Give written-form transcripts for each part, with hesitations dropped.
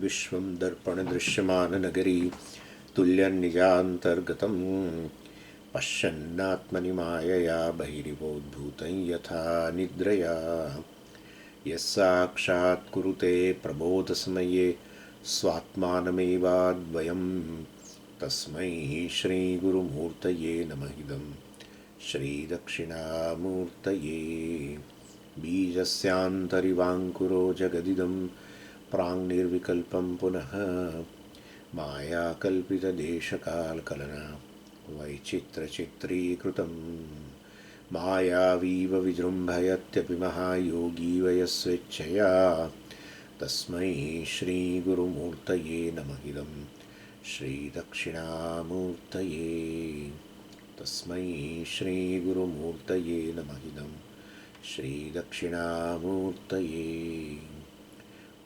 विश्वं दर्पणदृश्यमाननगरी तुल्यन्निजान्तर्गतं पश्यन्नात्मनि मायया बहिरिवोद्भूतं यथा निद्रया यस्साक्षात् कुरुते प्रबोधसमये स्वात्मानमेवाद्वयं तस्मै श्रीगुरुमूर्तये नमः इदं श्रीदक्षिणामूर्तये बीजस्यान्तरिवाङ्कुरो जगदिदं प्राङ्निर्विकल्पं पुनः मायाकल्पितदेशकालकलना वैचित्रचित्रीकृतं मायावीव विजृम्भयत्यपि महायोगी वयस्वेच्छया तस्मै श्रीगुरुमूर्तये नमः इदं श्रीदक्षिणामूर्तये तस्मै श्रीगुरुमूर्तये नमः इदं श्रीदक्षिणामूर्तये।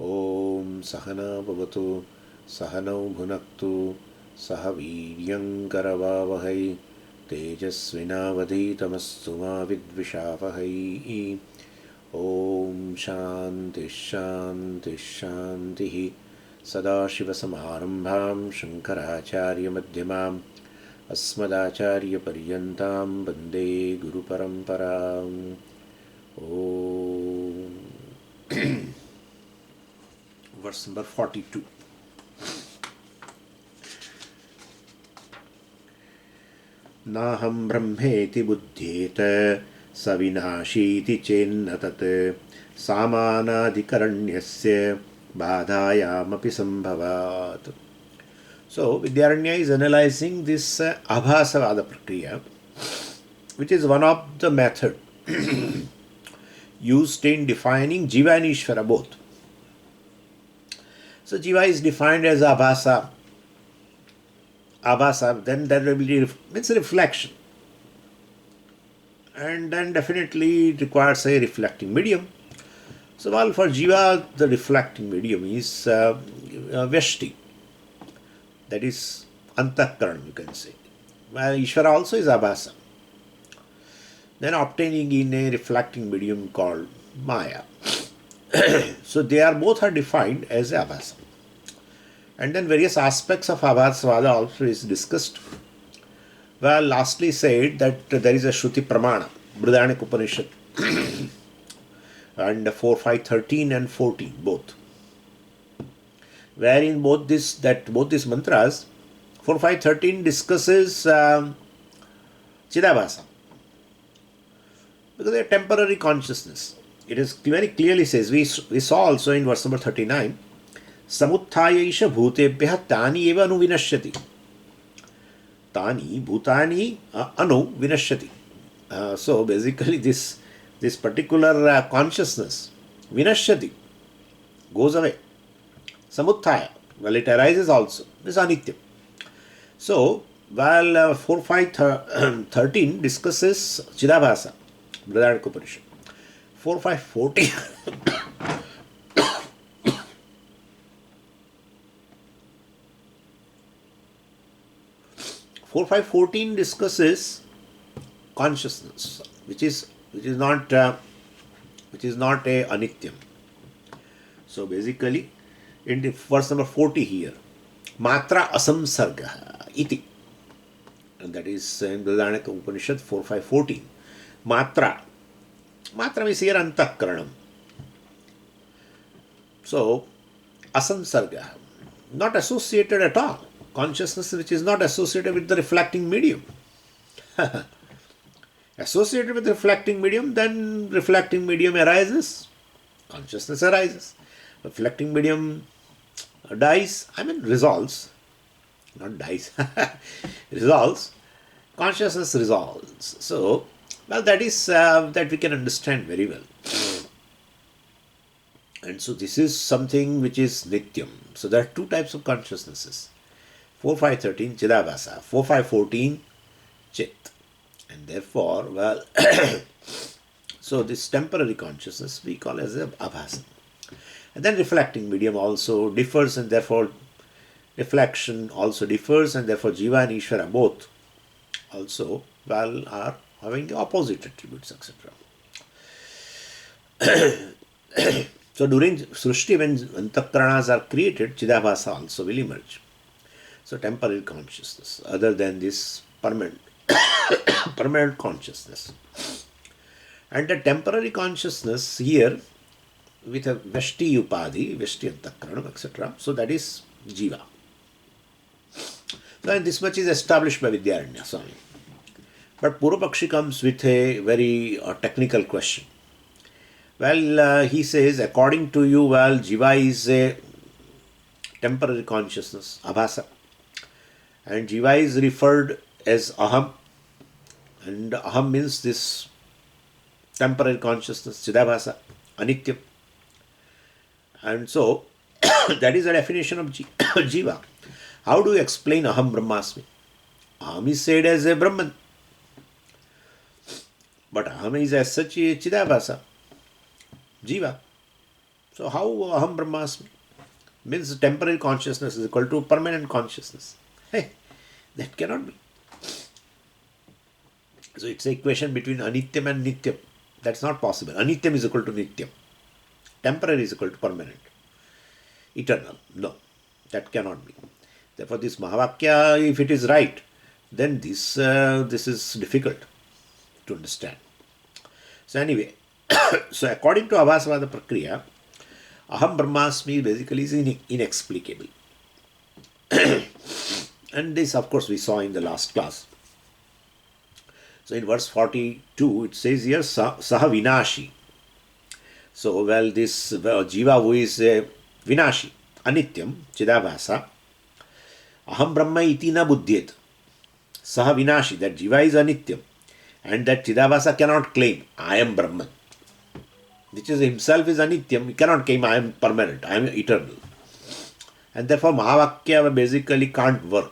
ॐ सहना भवतु सहनौ भुनक्तु सह वीर्यङ्करवावहै तेजस्विनावधीतमस्तु मा विद्विषावहै। ॐ शान्तिः शान्तिः शान्तिः। सदाशिवसमारम्भां शङ्कराचार्यमध्यमाम् अस्मदाचार्यपर्यन्तां वन्दे गुरुपरम्पराम्। Verse number 42. नाहं ब्रह्मेति बुध्येत सविनाशीति चेन्न तत् सामानाधिकरण्यस्य बाधायामपि संभवात्. So Vidyaranya is analyzing this abhasavada prakriya, which is one of the method used in defining Jiva and Ishvara both. So Jiva is defined as abhasa. Abhasa, then there will be means reflection. And then definitely it requires a reflecting medium. So while for Jiva the reflecting medium is Vyashti, that is Antakaran, you can say. While Ishvara also is Abhasa. Then obtaining in a reflecting medium called Maya. So they are both are defined as Abhasa. And then various aspects of Abhasavada also is discussed. Well, lastly said that there is a Shruti Pramana, Brihadaranyaka Upanishad, and 4, 5, 13 and 14 both. Wherein both these mantras, 4, 5, 13 discusses Chidabhasa. Because they are temporary consciousness. It is very clearly says, we saw also in verse number 39, Samutthaya bhutebhyah tani eva anu vinashyati. Tani bhutani anu vinashyati. So basically this particular consciousness, vinashyati, goes away. Samutthaya, well, it arises also. This is anityam. So while 4, 5, 13 discusses Chidabhasa, Brihadaranyaka Upanishad, 4, 5, 14 4, 5, 14 discusses consciousness, which is not a anityam. So basically, in the verse number 40 here, matra asamsarga iti, and that is in Brihadaranyaka Upanishad 4, 5, 14. Matra means here antakaranam. So asamsarga, not associated at all. Consciousness which is not associated with the reflecting medium. Associated with the reflecting medium, then reflecting medium arises, consciousness arises. Reflecting medium dies, resolves, not dies, resolves, consciousness resolves. So, well, that is that we can understand very well. And so this is something which is nityam. So there are two types of consciousnesses. 4, 5, 13 Chidabhasa, 4, 5, 14 Chit. And therefore, well, so this temporary consciousness we call as a abhasa. And then reflecting medium also differs, and therefore reflection also differs, and therefore Jiva and Ishvara both also, well, are having the opposite attributes, etc. So during Srishti, when Antakkaranas are created, Chidabhasa also will emerge. So temporary consciousness, other than this permanent, permanent consciousness. And the temporary consciousness here with a Veshti Upadhi, Veshti Antakkaranam, etc. So that is Jiva. So and this much is established by Vidyaranya Swami. But Purvapakshi comes with a very technical question. Well, he says, according to you, well, Jiva is a temporary consciousness, Abhasa. And Jiva is referred as Aham. And Aham means this temporary consciousness, Chidabhasa, Anityam. And so, that is the definition of Jiva. How do you explain Aham Brahmasmi? Aham is said as a Brahman. But Aham is as such a Chidabhasa, Jiva. So how Aham Brahmasmi? Means temporary consciousness is equal to permanent consciousness. Hey, that cannot be. So it's an equation between Anityam and Nityam. That's not possible. Anityam is equal to Nityam. Temporary is equal to permanent. Eternal. No, that cannot be. Therefore, this Mahavakya, if it is right, then this is difficult to understand. So anyway, so according to Abhasavada Prakriya, Aham Brahmasmi basically is inexplicable. And this, of course, we saw in the last class. So in verse 42, it says here, Saha Vinashi. So, well, this Jiva who is Vinashi, Anityam, Chidabhasa, Aham Brahma iti na buddhyet. Saha Vinashi, that Jiva is Anityam. And that Chidabhasa cannot claim, I am Brahman. Which is himself is Anityam, he cannot claim, I am permanent, I am eternal. And therefore, Mahavakya basically can't work.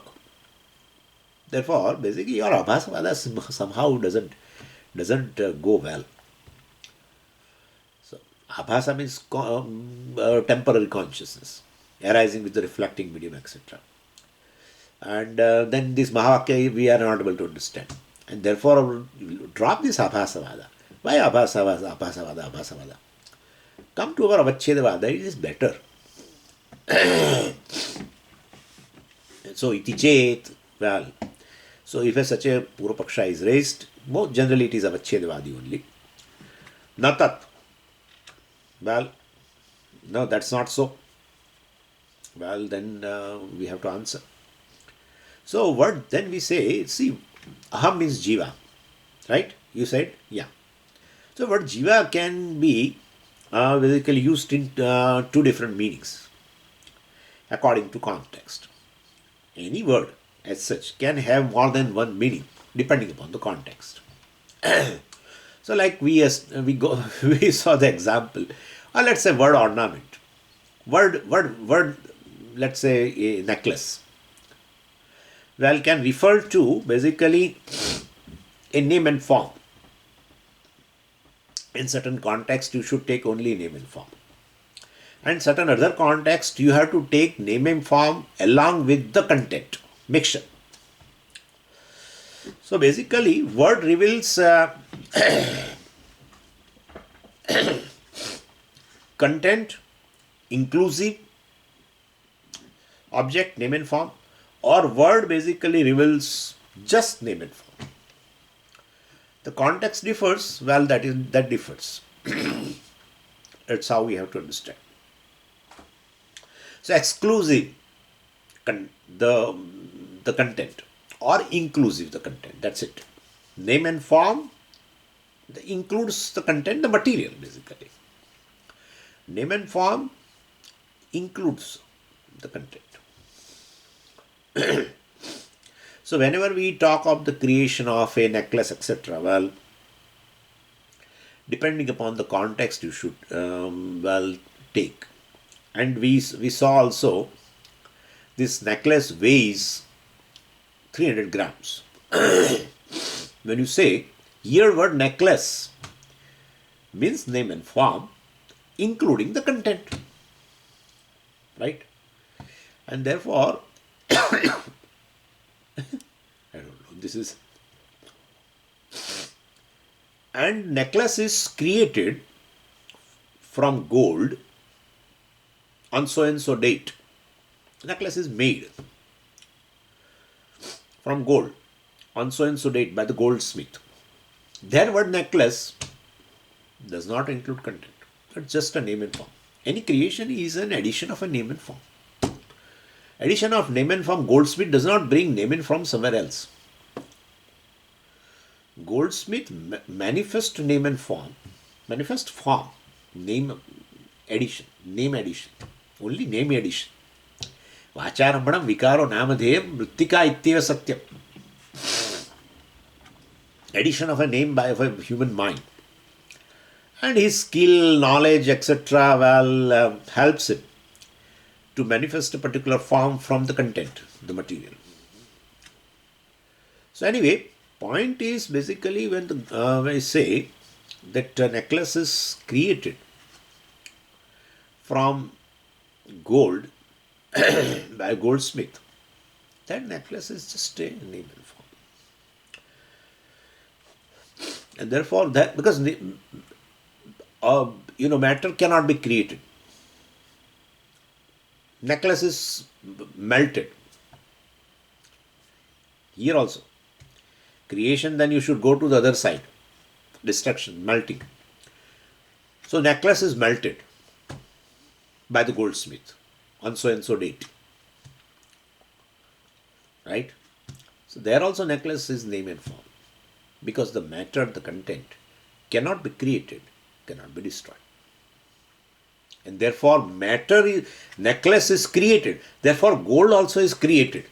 Therefore, basically, your Abhasavada somehow doesn't go well. So, Abhasa means temporary consciousness, arising with the reflecting medium, etc. And then this Mahavakya we are not able to understand. And therefore, drop this Abhasavada. Why Abhasavada? Come to our Avachedavada, it is better. So, iti chet, well, so if such a Purvapaksha is raised, more generally it is Avachedavadi only. Natat, well, no, that's not so. Well, then we have to answer. So, what then we say, see, Aham means Jiva, right? You said, yeah. So, what Jiva can be basically used in two different meanings according to context. Any word as such can have more than one meaning depending upon the context. So, like we saw the example, or let's say word ornament, word, let's say a necklace. Well, can refer to basically a name and form. In certain context, you should take only name and form. And certain other context, you have to take name and form along with the content, mixture. So basically, word reveals content, inclusive, object, name and form, or word basically reveals just name and form. The context differs, well, that differs. That's how we have to understand. So exclusive the content, or inclusive the content, that's it. Name and form includes the content, the material basically. Name and form includes the content. So whenever we talk of the creation of a necklace, etc., well, depending upon the context you should take. And we saw also this necklace weighs 300 grams. When you say here word necklace means name and form including the content, right? And therefore I don't know, this is, and necklace is created from gold on so and so date. Necklace is made from gold on so and so date by the goldsmith. Their word necklace does not include content. It's just a name and form. Any creation is an addition of a name and form. Addition of name and form, goldsmith does not bring name and form somewhere else. Goldsmith manifest name and form, manifest form, name addition, only name addition. Vacharambhanam vikaro namadheyam mrittika ityeva satyam. Addition of a name by a human mind. And his skill, knowledge, etc. Helps him to manifest a particular form from the content, the material. So anyway, point is basically when I say that a necklace is created from gold by a goldsmith, that necklace is just a name and form. And therefore, that because matter cannot be created. Necklace is melted. Here also. Creation, then you should go to the other side. Destruction, melting. So necklace is melted by the goldsmith on so and so date. Right? So there also necklace is name and form. Because the matter, the content cannot be created, cannot be destroyed. And therefore necklace is created. Therefore gold also is created.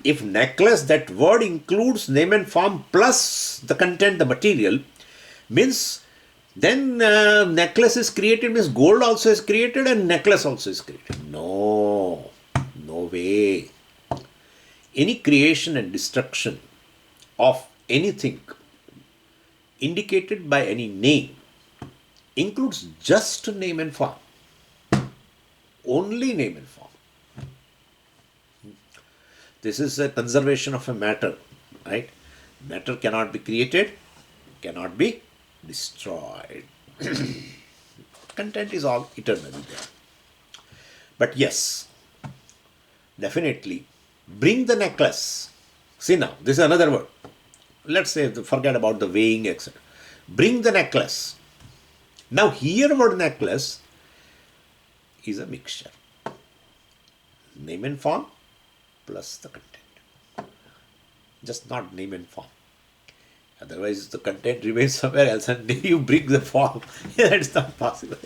If necklace, that word includes name and form plus the content, the material, means then necklace is created, means gold also is created and necklace also is created. No way. Any creation and destruction of anything indicated by any name includes just name and form. Only name and form. This is a conservation of a matter, right? Matter cannot be created, cannot be destroyed. Content is all eternally there. But yes, definitely bring the necklace. See now, this is another word. Let's say, forget about the weighing, etc. Bring the necklace. Now here word necklace is a mixture. Name and form plus the content. Just not name and form. Otherwise the content remains somewhere else and you bring the form. That's not possible.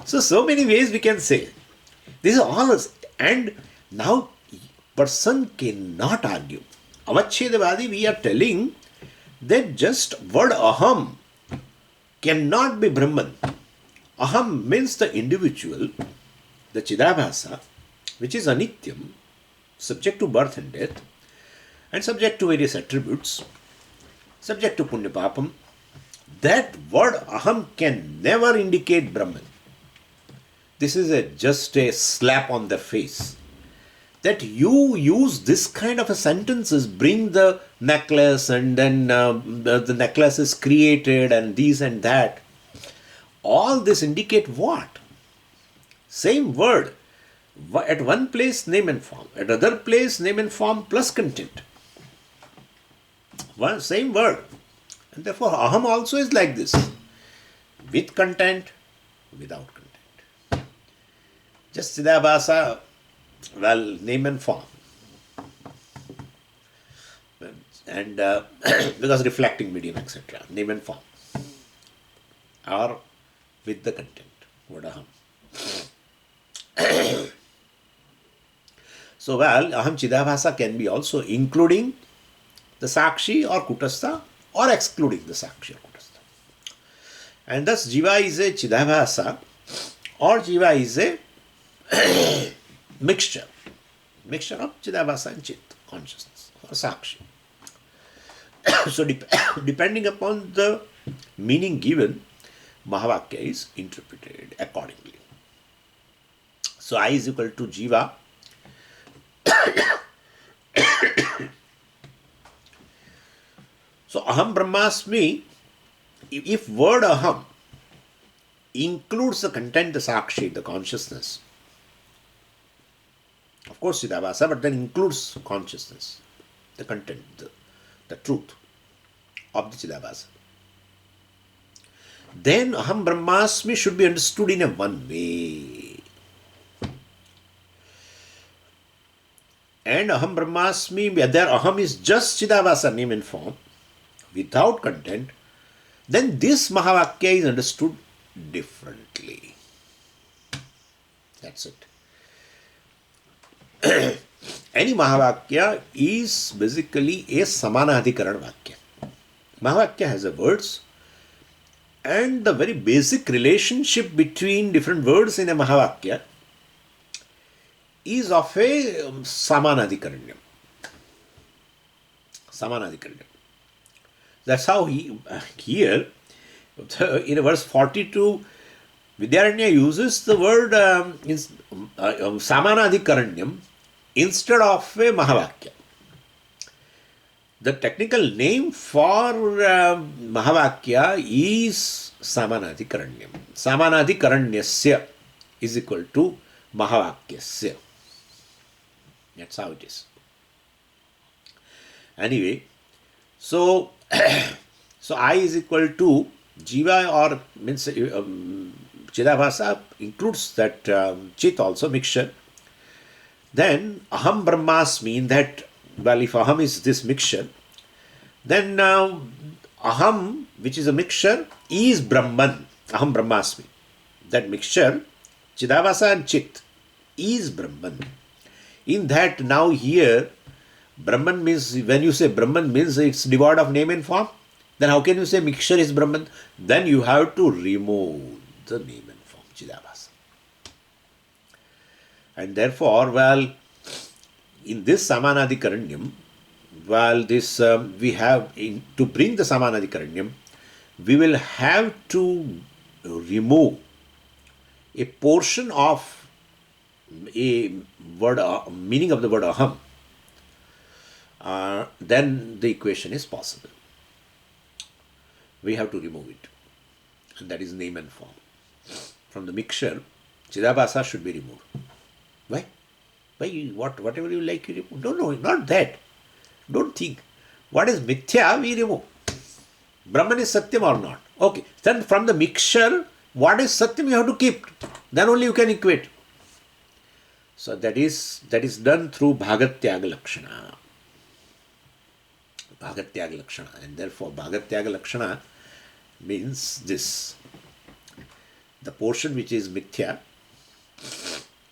So many ways we can say. This is all. And now person cannot argue. Avachedavadi, we are telling that just word aham cannot be Brahman. Aham means the individual, the Chidabhasa, which is anityam, subject to birth and death, and subject to various attributes, subject to punya papam. That word aham can never indicate Brahman. This is just a slap on the face. That you use this kind of a sentences, bring the necklace and then the necklace is created and these and that. All this indicate what? Same word. At one place name and form. At other place name and form plus content. Same word. And therefore aham also is like this. With content, without content. Just Siddhabhasa, name and form. And because reflecting medium, etc. Name and form. Or with the content. Word aham. So aham Chidabhasa can be also including the Sakshi or Kutastha or excluding the Sakshi or Kutastha. And thus Jiva is a Chidabhasa or Jiva is a mixture of Chidabhasa and Chit, consciousness or Sakshi. So depending upon the meaning given, Mahavakya is interpreted accordingly. So I is equal to Jiva. So aham brahmasmi, if word aham includes the content, the sakshi, the consciousness, course Chidabhasa, but then includes consciousness, the content, the truth of the Chidabhasa. Then Aham Brahmasmi should be understood in a one way. And Aham Brahmasmi, whether Aham is just Chidabhasa, name and form, without content, then this Mahavakya is understood differently. That's it. Any Mahavakya is basically a Samanadhikaran Vakya. Mahavakya has a words, and the very basic relationship between different words in a Mahavakya is of a Samanadhikaranyam. Samanadhikaranyam. That's how here, in verse 42, Vidyaranya uses the word Samanadhikaranyam instead of a Mahavakya. The technical name for Mahavakya is Samanadhikaranyam. Samanadhikaranyasya is equal to Mahavakyasya. That's how it is. Anyway, so I is equal to Jiva, or means Chidabhasa includes that Chit also, mixture. Then Aham Brahmasmi, in that, well, if Aham is this mixture, then Aham, which is a mixture, is Brahman. Aham Brahmasmi. That mixture, Chidabhasa and Chit, is Brahman. In that, now here, Brahman means, when you say Brahman means it's devoid of name and form, then how can you say mixture is Brahman? Then you have to remove the name and form, Chidabhasa. And therefore, well, in this Samanadhikaranyam, well, this we have, to bring the Samanadhikaranyam, we will have to remove a portion of a word, meaning of the word Aham. Then the equation is possible. We have to remove it, and that is name and form. From the mixture, Chidabhasa should be removed. Why? Whatever you like, you remove. No, not that. Don't think. What is mithya, we remove. Brahman is satyam or not. Okay. Then from the mixture, what is satyam, you have to keep. Then only you can equate. So that is done through Bhagatyaga Lakshana. Bhagatyaga Lakshana. And therefore Bhagatyaga Lakshana means this. The portion which is mithya,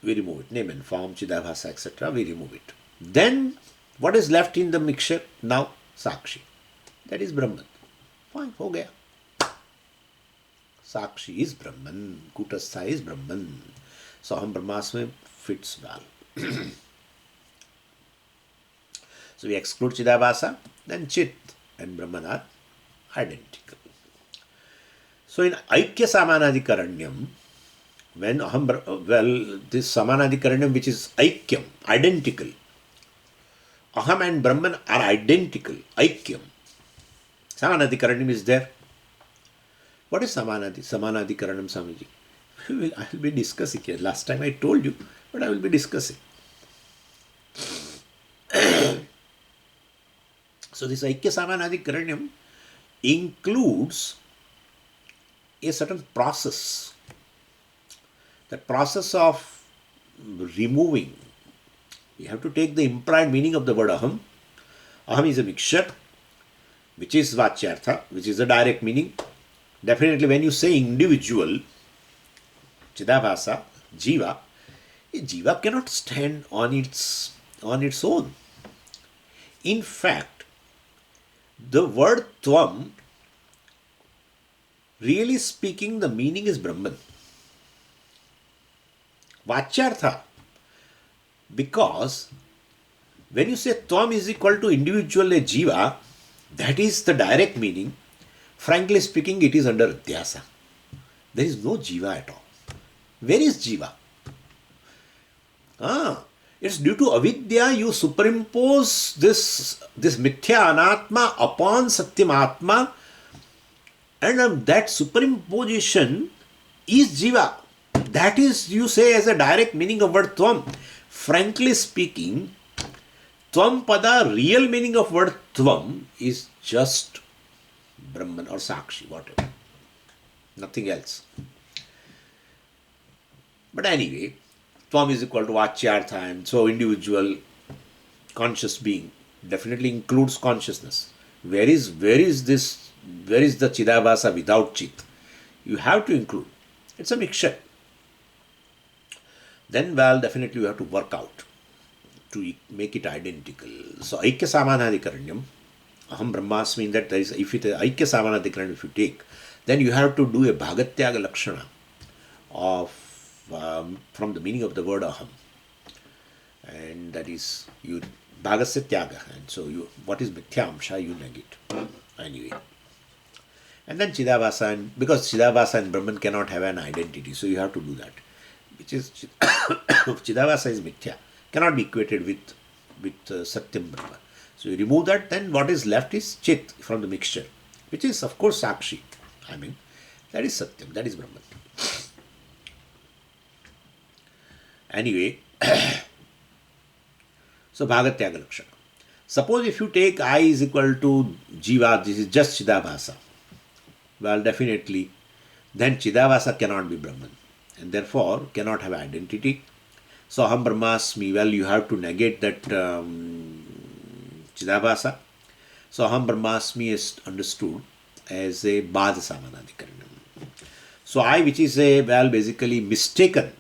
we remove it. Name and form, Chidabhasa, etc. We remove it. Then what is left in the mixture? Now Sakshi. That is Brahman. Fine, ho gaya. Sakshi is Brahman. Kutastha is Brahman. So Aham Brahmasmi fits well. So we exclude Chidabhasa, then Chit and Brahman are identical. So in Aikya Samanadhikaranyam, when this Samanadhikaranyam, which is Aikyam, identical, Aham and Brahman are identical, Aikyam. Samanadhikaranyam is there. What is Samanadhikaranam, Swamiji? I will be discussing here. Last time I told you, but I will be discussing. So this Aikya Samanadhikaranyam includes a certain process. The process of removing. We have to take the implied meaning of the word Aham. Aham is a mixture, which is Vachyartha, which is the direct meaning. Definitely when you say individual, Chidabhasa, Jiva, Jiva cannot stand on its own. In fact, the word Tvam, really speaking, the meaning is Brahman. Vachyartha, because when you say Tvam is equal to individual a Jiva, that is the direct meaning. Frankly speaking, it is under Adhyasa. There is no Jiva at all. Where is Jiva? It's due to avidya you superimpose this mithya anatma upon satyam atma, and that superimposition is Jiva. that is, you say, as a direct meaning of word tvam. Frankly speaking, tvam pada, real meaning of word tvam is just Brahman or Sakshi, whatever. Nothing else. But anyway, tvam is equal to Vachyartha, and so individual conscious being definitely includes consciousness. Where is the Chidabhasa without Chit? You have to include. It's a mixture. Then, well, definitely you have to work out to make it identical. So, Aikya Samanadikaranyam, Aham Brahmasmi, in that there is, if it is Aikya Samanadikaranyam, if you take, then you have to do a Bhagatyaga Lakshana of, from the meaning of the word Aham. And that is, you, Bhagasya Tyaga. And so, you, what is Mithyamsha, you negate. Anyway. And then Chidabhasa, and because Chidabhasa and Brahman cannot have an identity, so you have to do that. Which is, Chidabhasa is Mithya, cannot be equated with Satyam Brahma. So you remove that, then what is left is Chit from the mixture, which is of course Sakshi. I mean, that is Satyam, that is Brahman. Anyway, so Bhagatyaga Lakshana. Suppose if you take I is equal to Jiva, this is just Chidabhasa. Well, definitely, then Chidabhasa cannot be Brahman, and therefore cannot have identity. So, Aham Brahmasmi, well, you have to negate that Chidabhasa. So, Aham Brahmasmi is understood as a Bhada Samanadikaranam. So, I, which is a, well, basically mistaken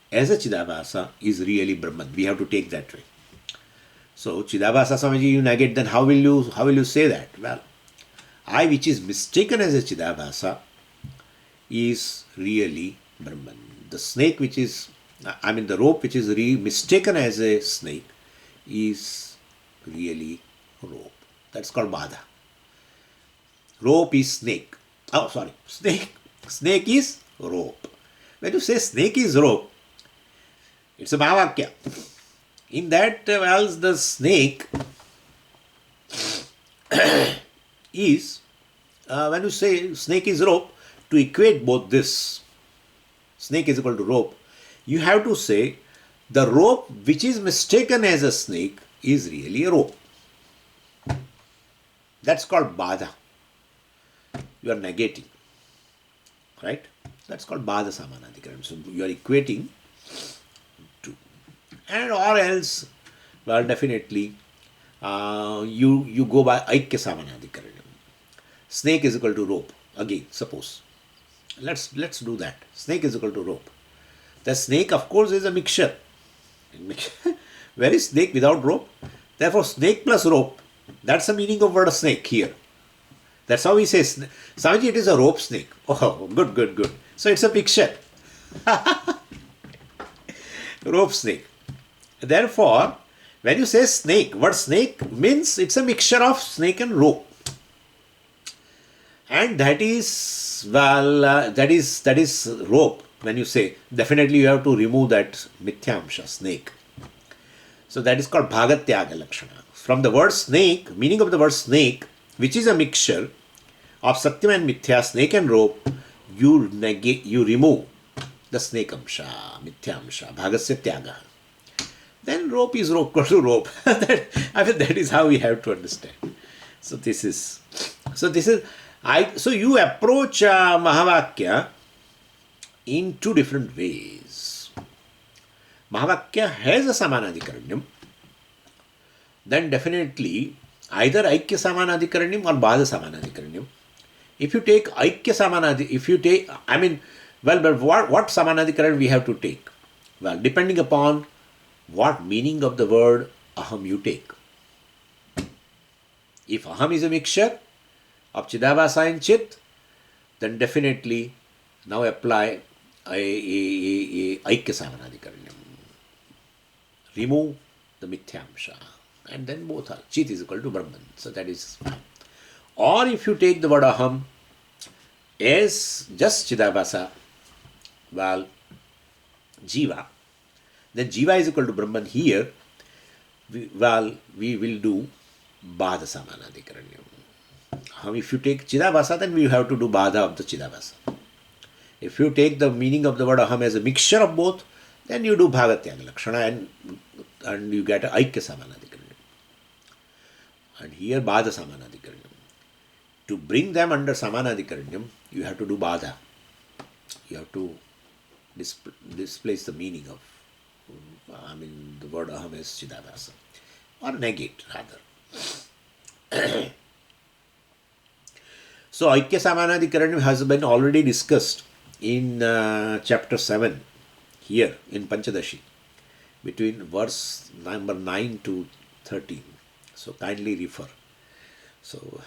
as a Chidabhasa, is really Brahman. We have to take that way. So, Chidabhasa Samaji, you negate, then how will you say that? Well, I, which is mistaken as a Chidabhasa, is really Brahman. The snake, which is, I mean, the rope, which is mistaken as a snake, is really rope. That's called Bada. Rope is snake. Oh, sorry. Snake is rope. When you say snake is rope, it's a Mahavakya. In that, well, the snake is, when you say snake is rope, to equate both this, snake is equal to rope, you have to say the rope which is mistaken as a snake is really a rope. That's called Bada. You are negating. Right? That's called Bada Samanadikaram. So you are equating two. And or else, well, definitely, you go by Aikya Samanadikaram. Snake is equal to rope. Again, suppose. Let's do that. Snake is equal to rope. The snake, of course, is a mixture. Where is snake without rope? Therefore, snake plus rope. That's the meaning of word snake here. That's how we say, Samaji, it is a rope snake. Oh, good. So it's a mixture. Rope snake. Therefore, when you say snake, word snake means it's a mixture of snake and rope. And that is, well, that is rope. When you say, definitely you have to remove that mithyamsha, snake. So that is called Bhagatyaga Lakshana. From the word snake, meaning of the word snake, which is a mixture of Satyam and Mithya, snake and rope, you remove the snake amsha, mithyamsha, Bhagasya Tyaga. Then rope is rope, equal to rope. That is how we have to understand. So you approach Mahavakya in two different ways. Mahavakya has a Samanadikaranyam. Then definitely either Aikya Samanadikaranyam or Bada Samanadikaranyam. If you take Aikya Samanadi, but what Samanadikaranyam we have to take? Well, depending upon what meaning of the word Aham you take. If Aham is a mixture of Chidabhasa and Chit, then definitely now apply a Aikya Samanadikaranyam. Remove the Mithyamsha. And then both are. Chit is equal to Brahman. So that is fine. Or if you take the word Aham as just Chidabhasa, well, Jiva, then Jiva is equal to Brahman. Here, we will do Bada Samanadikaranyam. If you take Chidabhasa, then we have to do Bada of the Chidabhasa. If you take the meaning of the word aham as a mixture of both, then you do bhagatyag lakshana and you get aikya samanadikaranyam. And here bada samanadikaranyam. To bring them under samanadikaranyam, you have to do bada. You have to displace the meaning of, the word aham is chidabhasa, or negate rather. So aikya samanadikaranyam has been already discussed in chapter 7 here in Pancadasi, between verse number 9 to 13. So kindly refer. So,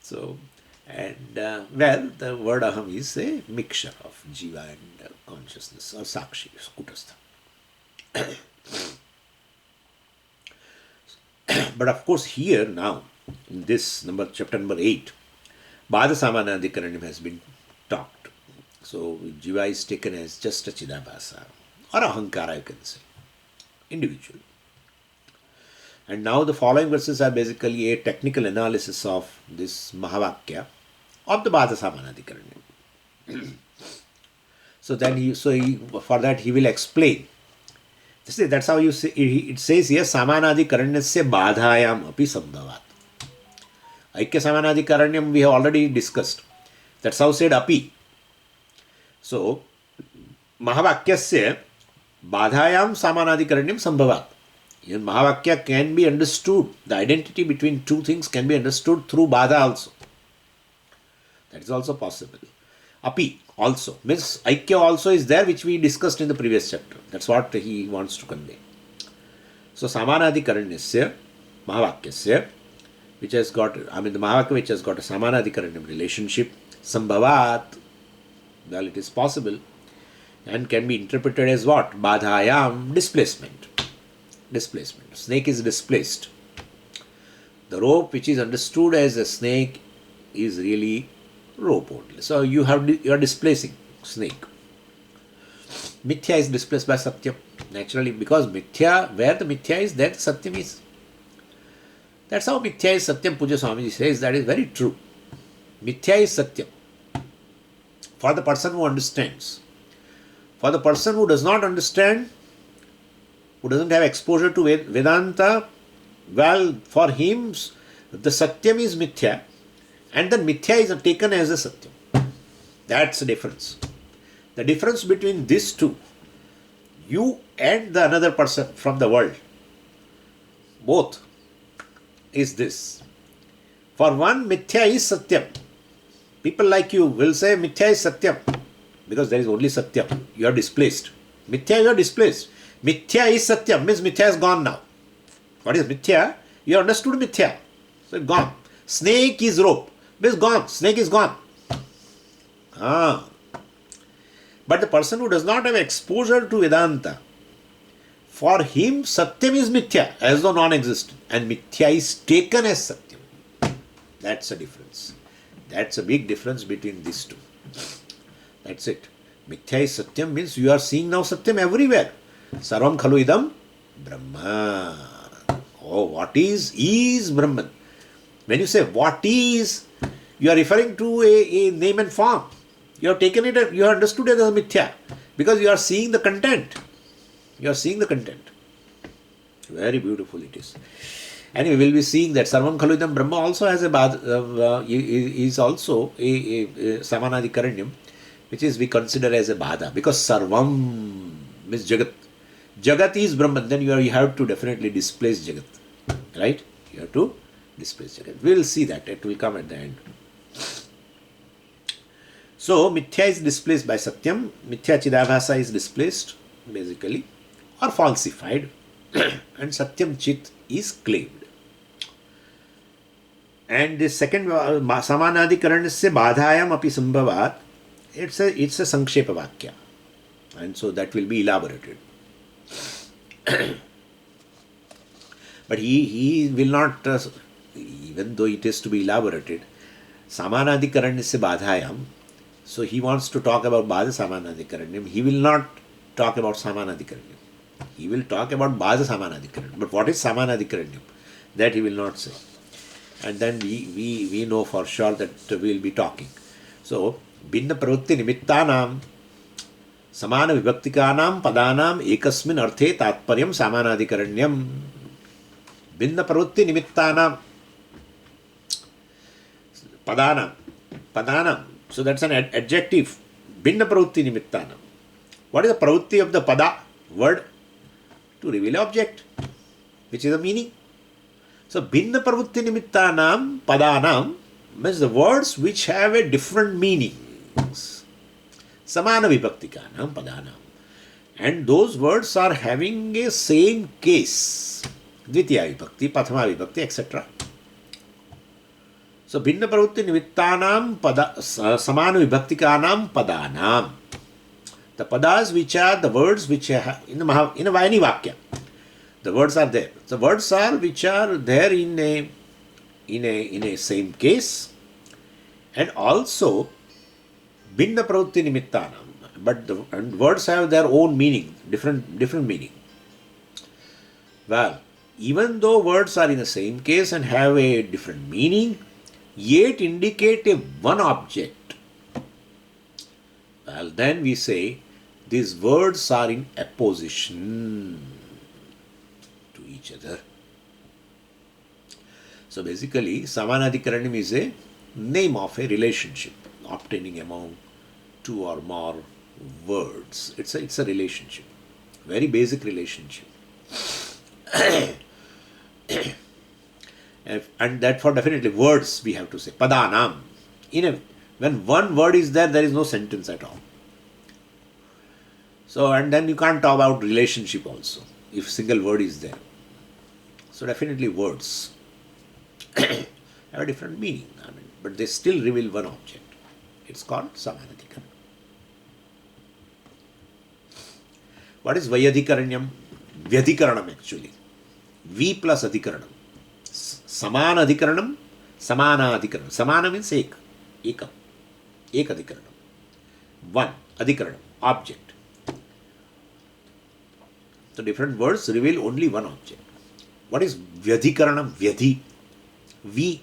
the word aham is a mixture of jiva and consciousness, or sakshi, kutastha. But of course here now, in this chapter number 8, Bhada Samanadikaranyam has been talked. So jiva is taken as just a chidabhasa, or ahankara you can say, individual. And now the following verses are basically a technical analysis of this Mahavakya of the Bhada Samanadikaranyam. For that he will explain. That's how you say, it says here, Samanadikaranyasya badhayam api sambhavat. Aikya Samanadikaranyam we have already discussed. That's how said api. So, Mahavakyasya badhayam Samanadikaranyam sambhavat. Even Mahavakya can be understood, the identity between two things can be understood through badha also. That is also possible. Api also, means Aikya also is there, which we discussed in the previous chapter. That's what he wants to convey. So, Samanadikaranyasya, Mahavakyasya, which has got, the Mahavakya which has got a Samanadikaranyam relationship, sambhavat, well, it is possible, and can be interpreted as what? Badhayam, displacement. Displacement. Snake is displaced. The rope which is understood as a snake is really rope only. So you are displacing snake. Mithya is displaced by Satyam. Naturally, because Mithya, where the Mithya is, there the Satyam is. That's how Mithya is Satyam. Puja Swamiji says that is very true. Mithya is Satyam. For the person who understands. For the person who does not understand, who doesn't have exposure to Vedanta, well, for him, the Satyam is Mithya, and the Mithya is taken as a Satyam. That's the difference. The difference between these two, you and the another person from the world, both, is this. For one, Mithya is Satyam. People like you will say Mithya is Satyam, because there is only Satyam. You are displaced. Mithya, you are displaced. Mithya is Satyam, means Mithya is gone now. What is Mithya? You understood Mithya. So it's gone. Snake is rope. Means gone. Snake is gone. But the person who does not have exposure to Vedanta, for him Satyam is Mithya, as though non-existent. And Mithya is taken as Satyam. That's a difference. That's a big difference between these two. That's it. Mithya is Satyam means you are seeing now Satyam everywhere. Sarvam khalu idam Brahman. Oh, what is Brahman. When you say what is, you are referring to a name and form. You have taken it, you have understood it as a Mithya, because you are seeing the content. You are seeing the content. Very beautiful it is. Anyway, we will be seeing that Sarvam khalu idam Brahma also has is also a Samanadikaranyam, which is we consider as a Bada, because Sarvam means Jagat. Jagat is Brahman, then you have to definitely displace Jagat. Right? You have to displace Jagat. We will see that. It will come at the end. So, Mithya is displaced by Satyam. Mithya Chidabhasa is displaced, basically, or falsified. And Satyam Chit is claimed. And the second, Samanadikaranyasya badhayam api sambhavat, it's a Sankshepa Vakya. And so that will be elaborated. But he will not, even though it is to be elaborated, Samanadikaranyasya badhayam, so he wants to talk about Bhada Samanadikaranyam. He will not talk about Samanadikaranyam. He will talk about Bhada Samanadikaranyam. But what is Samanadikaranyam? That he will not say. And then we know for sure that we will be talking. So, भिन्न प्रवृत्ति निमित्तानां समान विभक्तिकानां पदानां एकस्मिन् अर्थे तात्पर्यं सामानाधिकरण्यम्. भिन्न प्रवृत्ति निमित्तानां पदानां, so that's an adjective. भिन्न प्रवृत्ति निमित्तानां. What is the pravrutti of the pada word? To reveal object, which is a meaning. So भिन्न प्रवृत्ति निमित्तानां पदानां means the words which have a different meanings. Samana vibhaktikanam padanam. And those words are having a same case. Dvitiya vibhakti, prathama vibhakti, etc. So bhinna pravrutti nimittanam samana vibhaktikanam padanam. The padas which are the words which are in a Vayani Vakya. The words are there. The words are which are there in a same case, and also bhinna pravrutti nimittanam. But the words have their own meaning, different meaning. Well, even though words are in the same case and have a different meaning, yet indicate a one object. Well, then we say these words are in opposition to each other. So basically, Samanadhikaranam is a name of a relationship obtaining among two or more words. It's a relationship, very basic relationship. And that for definitely words we have to say padanam. When one word is there, there is no sentence at all. So, and then you can't talk about relationship also if single word is there. So definitely words have a different meaning, but they still reveal one object. It's called Samanadhikaranam. What is Vyadhikaranyam? Vyadhikaranam actually. V plus Adhikaranam. Samana Adhikaranam, Samana Adhikaranam. Samana means ek. Ekam. Ek Adhikaranam. One. Adhikaranam. Object. So different words reveal only one object. What is Vyadhikaranam? Vyadhi. V.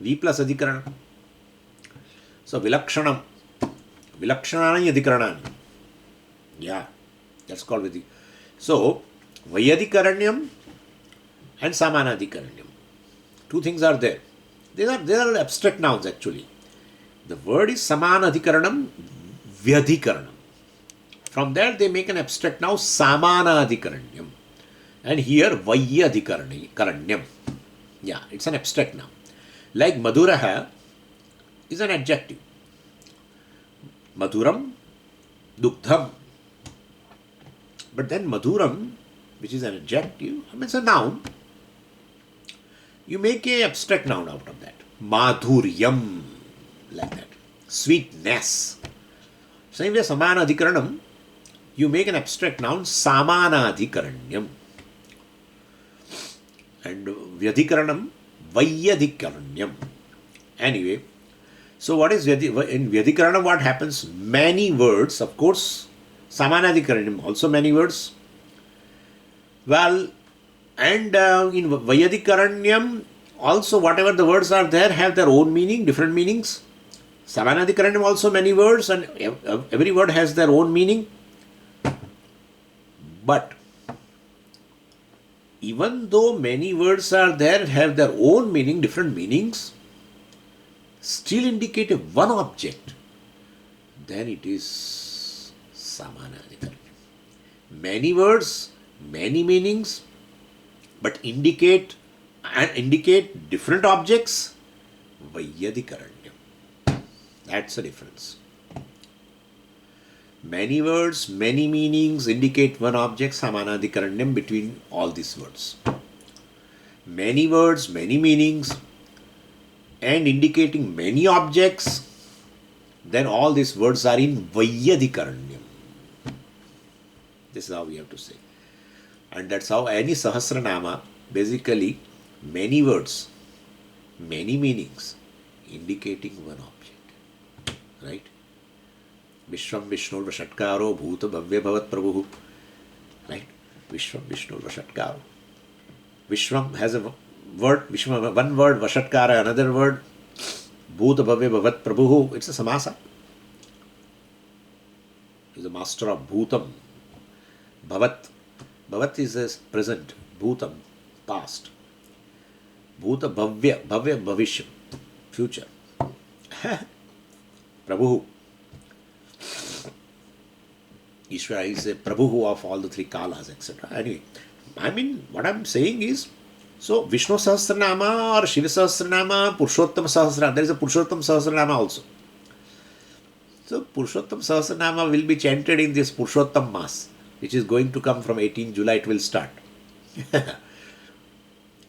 V plus Adhikaranam. So Vilakshanam. Vilakshanani Adhikaranani. Yeah. That's called Vyadhi. So Vyadhikaranyam and Samanadhikaranyam. Two things are there. They are abstract nouns actually. The word is Samanadhikaranam, Vyadhikaranam. From there they make an abstract noun Samanadhikaranyam. And here Vyadhikaranyam. Yeah, it's an abstract noun. Like Madhuraha is an adjective. Madhuram, Duktham. But then Madhuram, which is an adjective, it's a noun. You make a abstract noun out of that. Madhuryam, like that. Sweetness. Same way Samanadhikaranam, you make an abstract noun Samanadhikaranyam. And Vyadhikaranam, Vyadhikaranyam. Anyway, so what is in Vyadhikaranam, what happens? Many words, of course, Samanadhikaranam, also many words. Well, and in Vyadhikaranyam, also whatever the words are there have their own meaning, different meanings. Samanadhikaranam also many words, and every word has their own meaning. But even though many words are there, have their own meaning, different meanings, still indicate one object, then it is Samanadhikaranam. Many words, many meanings, but indicate different objects, Vyadhikaranyam. That's the difference. Many words, many meanings indicate one object, Samanadhikaranyam, between all these words. Many words, many meanings, and indicating many objects, then all these words are in Vyadhikaranyam. This is how we have to say. And that's how any Sahasranama, basically many words, many meanings, indicating one object. Right? Vishwam Vishnur Vashatkaro Bhuta Bhavya Bhavat Prabhu. Right? Vishwam Vishnur Vashatkaro. Vishwam has a word, Vishwam, one word, Vashatkara another word, Bhuta Bhavya Bhavat Prabhu, it's a samasa. He's the master of Bhutam. Bhavat. Bhavat is a present. Bhutam, past. Bhuta Bhavya. Bhavya Bhavishyam, future. Prabhu. Ishvara is a Prabhu of all the three kalas, etc. Anyway, I mean, what I'm saying is, so Vishnu Sahasranama or Shiva Sahasranama, Purushottam Sahasranama, there is a Purushottam Sahasranama also. So Purushottam Sahasranama will be chanted in this Purushottam Mass, which is going to come from 18 July, it will start. that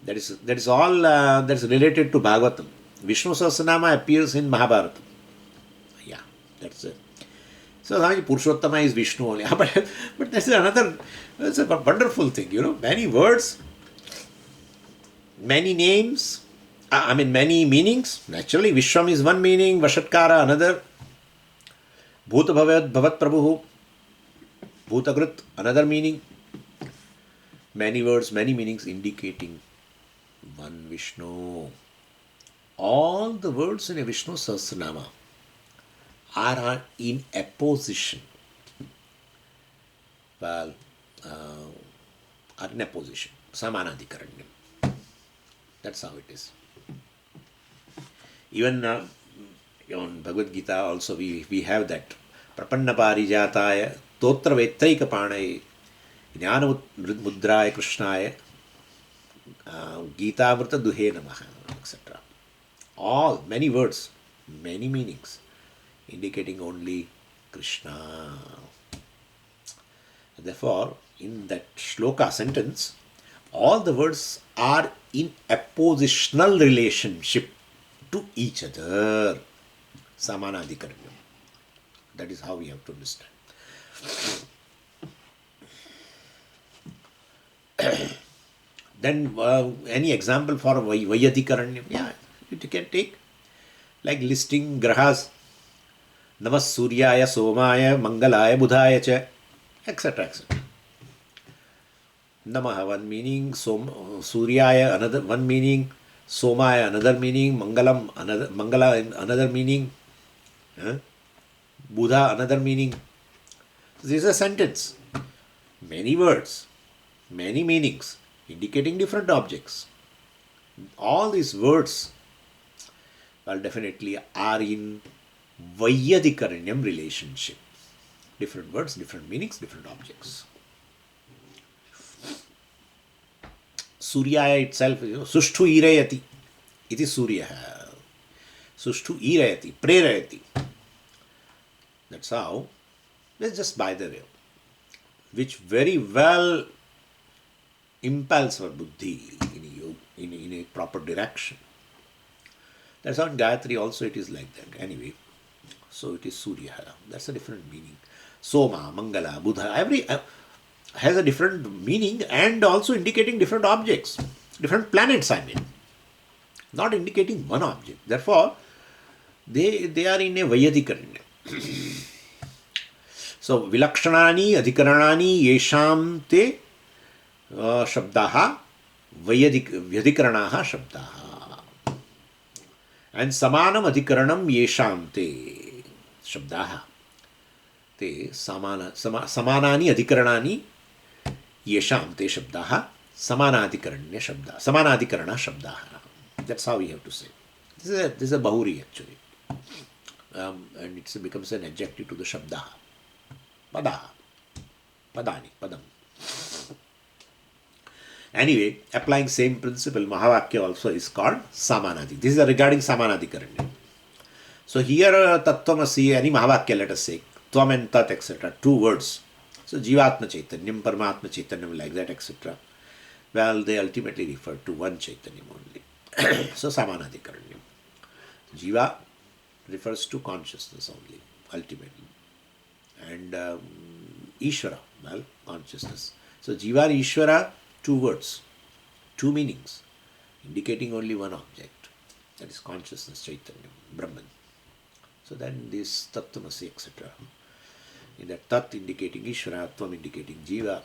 is all that's related to Bhagavatam. Vishnu Sahasranama appears in Mahabharata. Yeah, that's it. So Purushottama is Vishnu only. But that's another, that's a wonderful thing, many words, many names, many meanings. Naturally, Vishwam is one meaning, Vashatkara another, Bhuta Bhavat Prabhu, Bhutagrit another meaning. Many words, many meanings indicating one Vishnu. All the words in a Vishnu Sahasranama are in apposition. Well, are in apposition. Samanadikaranyam. That's how it is. Even on Bhagavad Gita also we have that. Prapanna Parijataya, Totra Vetraika Panaye, Jnana Mudraya Krishnaya, Gita Amrita Duhe Namaha, etc. All, many words, many meanings, indicating only Krishna. Therefore, in that shloka sentence, all the words are in appositional relationship to each other. Samanadikaranyam. That is how we have to understand. Then any example for Vayadikaranyam? Yeah, you can take. Like listing grahas. Namas Suryaya, Somaya, Mangalaya, Budhaya cha, etc. etc. Namaha one meaning, Suryaya another one meaning, Somaya another meaning, Mangalam another, Mangala another meaning, Buddha another meaning. This is a sentence. Many words, many meanings, indicating different objects. All these words, well, definitely are in Vaiyadikaranyam relationship. Different words, different meanings, different objects. Suryaya itself, Sushtu irayati. It is Surya. Sushtu irayati, prerayati. That's how. That's just by the way. Which very well impels our buddhi in a proper direction. That's how in Gayatri also it is like that. Anyway, so it is Surya. That's a different meaning. Soma, Mangala, Buddha, every has a different meaning and also indicating different objects, different planets, I mean. Not indicating one object. Therefore, they are in a Vaiyadikaranya. So, Vilakshanani, Adhikaranani, Yesham te Shabdaha, Vyadikaranaha Shabdaha. And Samanam Adhikaranam Yesham te Shabdaha. Te Samanani Adhikaranani Yesham te Shabdaha, Samanadikaranya Shabda, Samanadikarana Shabdaha. That's how we have to say. This is a Bahuri actually. And it becomes an adjective to the Shabdaha. Padaha. Padani. Padam. Anyway, applying same principle, Mahavakya also is called Samanadi. This is regarding Samanadikaranya. So here Tattvamasi, any Mahavakya, let us say, Tvam and Tat, etc. Two words. So Jivatma Chaitanyam, Paramatma Chaitanyam, like that, etc. Well, they ultimately refer to one Chaitanyam only. So Samanadikaranyam. Jiva refers to consciousness only, ultimately. And Ishvara, well, consciousness. So Jiva and Ishvara, two words, two meanings, indicating only one object. That is consciousness, Chaitanya, Brahman. So then this Tattvamasi, etc. In that Tat indicating Ishvara, Tvam indicating Jiva,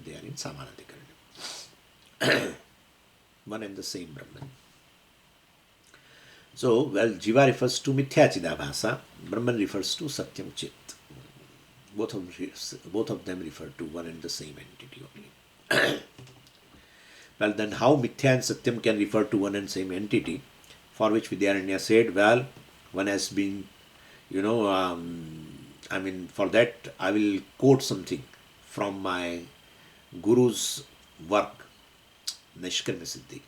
they are in Samanadikaranya. One and the same Brahman. So, well, Jiva refers to Mithya Chidabhasa, Brahman refers to Satyam Chit. Both of them refer to one and the same entity only. Well, then how Mithya and Satyam can refer to one and same entity? For which Vidyaranya said, well, one has been, for that I will quote something from my Guru's work, Nishkarma Siddhi.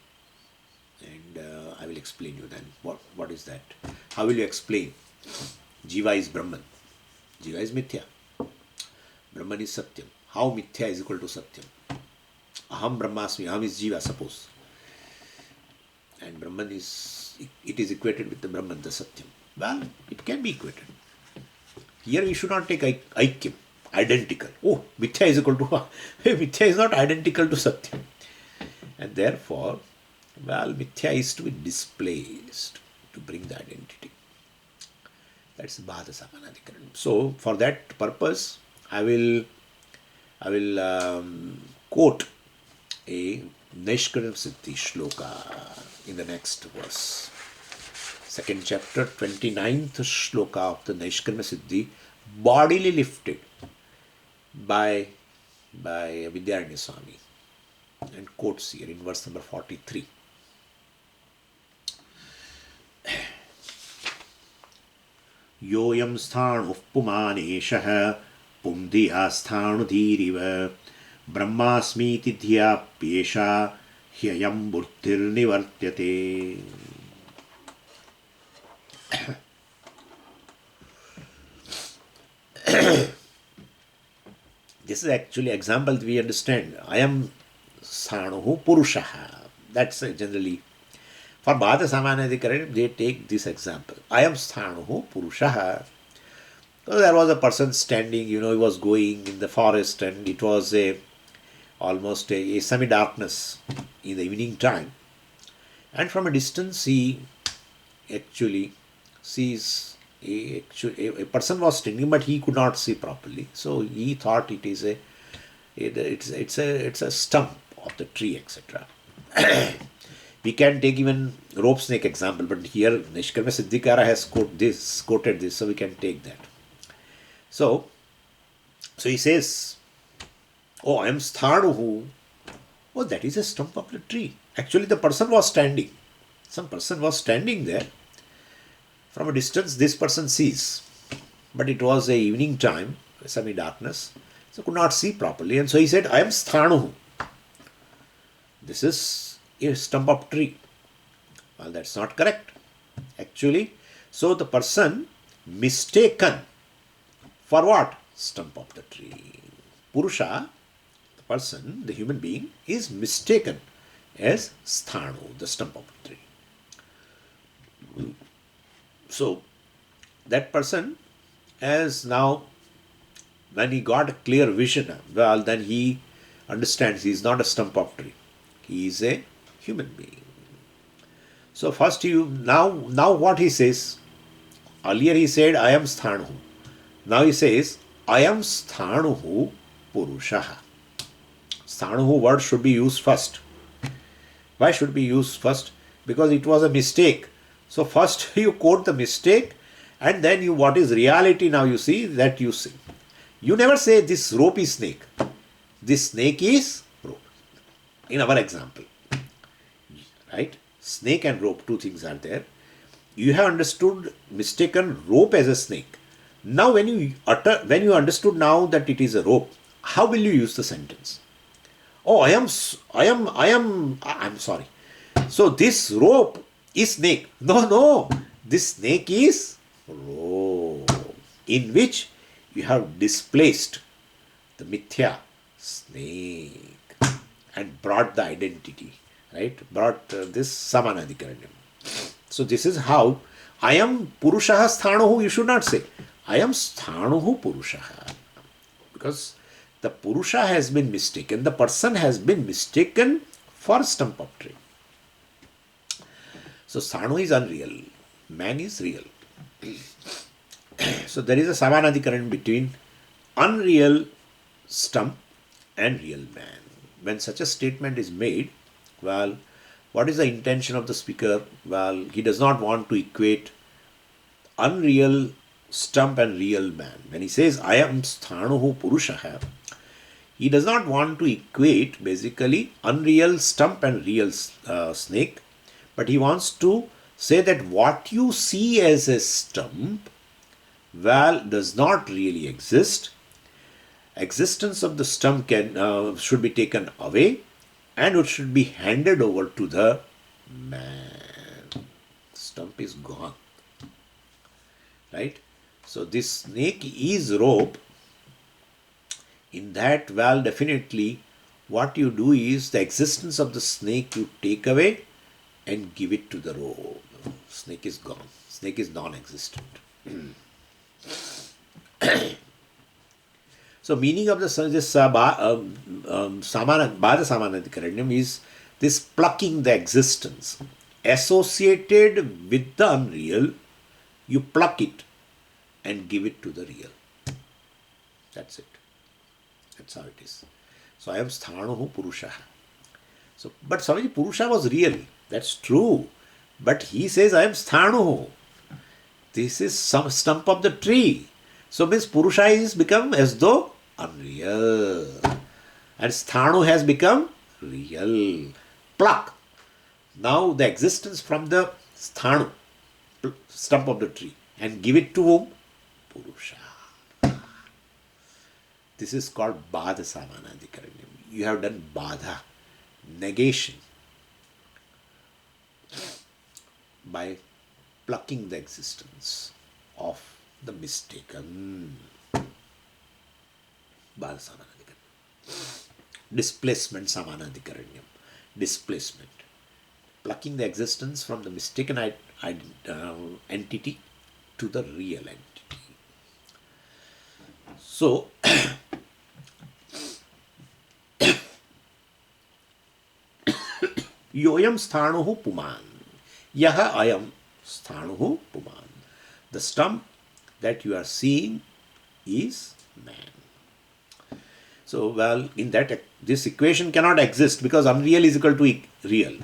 And I will explain you then. What is that? How will you explain? Jiva is Brahman. Jiva is Mithya. Brahman is Satyam. How Mithya is equal to Satyam? Aham Brahmasmi. Aham is Jiva, suppose. And Brahman is, it is equated with the Brahman, the Satyam. Well, it can be equated. Here we should not take Aikyam, identical. Oh, Mithya is equal to, Mithya is not identical to Satyam. And therefore, well, Mithya is to be displaced to bring the identity. That's Bhada Samanadhikaranam. So, for that purpose, I will quote a Nishkaram Siddhi shloka in the next verse. Second chapter, 29th shloka of the Nishkarma Siddhi, bodily lifted by Vidyaranya Swami, and quotes here in verse number 43. Yoyam sthanuh pumaneshah pumdiyasthanudhiriva brahmasmiti dhyapyesha hyayam buddhir nivartyate. This is actually example that we understand. I am Sanuhu Purushaha. That's generally, for Bhada Samanadhikaranam, they take this example. I am Sanuhu Purushaha. So there was a person standing, he was going in the forest, and it was almost a semi-darkness in the evening time. And from a distance, he actually sees a person was standing, but he could not see properly. So he thought it is it's a stump of the tree, etc. We can take even rope snake example, but here Nishkarma Siddhikara has quoted this, so we can take that. So he says, oh, I am Sthanuhu. Oh, that is a stump of the tree. Actually, the person was standing. Some person was standing there. From a distance, this person sees. But it was a evening time, semi-darkness, so could not see properly. And so he said, I am Sthanuhu. This is a stump of tree. Well, that's not correct. Actually, so the person mistaken for what? Stump of the tree. Purusha, the person, the human being, is mistaken as Sthanu, the stump of the tree. So, that person, as now, when he got a clear vision, well, then he understands he is not a stump of tree. He is a human being. So, first now what he says, earlier he said, I am Sthanuhu. Now he says, I am Sthanuhu Purushaha. Sthanuhu word should be used first. Why should be used first? Because it was a mistake. So first you quote the mistake, and then what is reality now you see, that you see. You never say this rope is snake. This snake is rope. In our example. Right? Snake and rope, two things are there. You have understood mistaken rope as a snake. Now when you understood now that it is a rope, how will you use the sentence? Oh, I'm sorry. So this rope is snake. No. This snake is rope, in which you have displaced the mithya snake and brought the identity, right? Brought this samanadhikaranam. So this is how I am Purushaha Sthanuhu. You should not say I am Sthanuhu Purushaha, because the Purusha has been mistaken. The person has been mistaken for stump of tree. So Sthanu is unreal. Man is real. So there is a samanadhikaran between unreal stump and real man. When such a statement is made, well, What is the intention of the speaker? Well, he does not want to equate unreal stump and real man. When he says, I am sthanuhu purushaha, he does not want to equate basically unreal stump and real snake, but he wants to say that what you see as a stump, well, does not really exist. Existence of the stump should be taken away, and it should be handed over to the man. Stump is gone. Right? So this snake is rope. In that, well, definitely what you do is the existence of the snake you take away and give it to the rope. Snake is gone. Snake is non-existent. So meaning of this Bada Samanadhikaranyam is this plucking the existence associated with the unreal. You pluck it and give it to the real. That's it. That's how it is. So I am Sthanuhu Purushaha. So, but Swamiji, Purusha was real. That's true. But he says I am Sthanuhu. This is some stump of the tree. So means Purusha is become as though unreal. And Sthanu has become real. Pluck. Now the existence from the Sthanu, stump of the tree, and give it to whom? Purusha. This is called Bada Samanadhikaranyam. You have done Bada, negation, by plucking the existence of the mistaken. Bada Samanadhikaranyam. Displacement Samanadhikaranyam. Displacement. Plucking the existence from the mistaken entity to the real entity. So, Yoyam Sthanuhu Puman. Yaha Ayam Sthanuhu Puman. The stump that you are seeing is man. So, well, in that, this equation cannot exist because unreal is equal to real.